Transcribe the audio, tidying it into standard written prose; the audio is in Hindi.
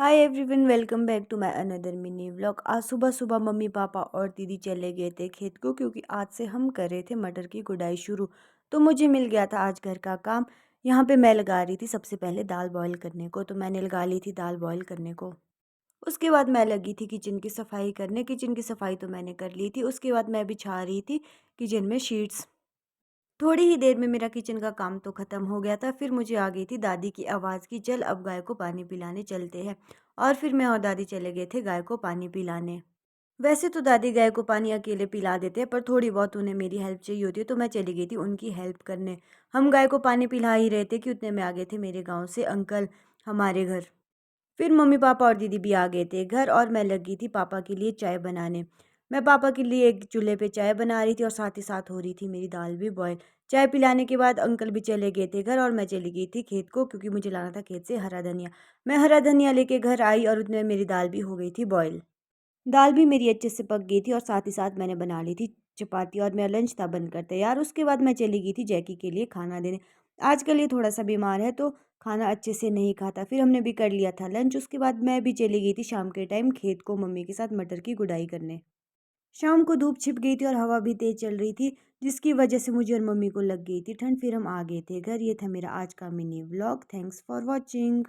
Hi everyone, welcome back to my another mini vlog. आज सुबह सुबह मम्मी पापा और दीदी चले गए थे खेत को, क्योंकि आज से हम कर रहे थे मटर की गुड़ाई शुरू। तो मुझे मिल गया था आज घर का काम। यहाँ पे मैं लगा रही थी सबसे पहले दाल बॉईल करने को, तो मैंने लगा ली थी दाल बॉईल करने को। उसके बाद मैं लगी थी किचन की सफाई करने। किचन की सफाई तो मैंने कर ली थी। उसके बाद मैं बिछा रही थी किचन में शीट्स। थोड़ी ही देर में मेरा किचन का काम तो ख़त्म हो गया था। फिर मुझे आ गई थी दादी की आवाज़ कि चल अब गाय को पानी पिलाने चलते हैं। और फिर मैं और दादी चले गए थे गाय को पानी पिलाने। वैसे तो दादी गाय को पानी अकेले पिला देते हैं, पर थोड़ी बहुत उन्हें मेरी हेल्प चाहिए होती है, तो मैं चली गई थी उनकी हेल्प करने। हम गाय को पानी पिला ही रहे थे कि उतने में आ गए थे मेरे गाँव से अंकल हमारे घर। फिर मम्मी पापा और दीदी भी आ गए थे घर, और मैं लगी थी पापा के लिए चाय बनाने। मैं पापा के लिए एक चूल्हे पे चाय बना रही थी और साथ ही साथ हो रही थी मेरी दाल भी बॉयल। चाय पिलाने के बाद अंकल भी चले गए थे घर, और मैं चली गई थी खेत को, क्योंकि मुझे लाना था खेत से हरा धनिया। मैं हरा धनिया लेके घर आई और उतने में मेरी दाल भी हो गई थी बॉयल। दाल भी मेरी अच्छे से पक गई थी, और साथ ही साथ मैंने बना ली थी चपाती, और मेरा लंच था बनकर तैयार। उसके बाद मैं चली गई थी जैकी के लिए खाना देने। आजकल ये थोड़ा-सा बीमार है, तो खाना अच्छे से नहीं खाता। फिर हमने भी कर लिया था लंच। उसके बाद मैं भी चली गई थी शाम के टाइम खेत को मम्मी के साथ मटर की गुड़ाई करने। शाम को धूप छिप गई थी और हवा भी तेज़ चल रही थी, जिसकी वजह से मुझे और मम्मी को लग गई थी ठंड। फिर हम आ गए थे घर। ये था मेरा आज का mini vlog. Thanks for watching.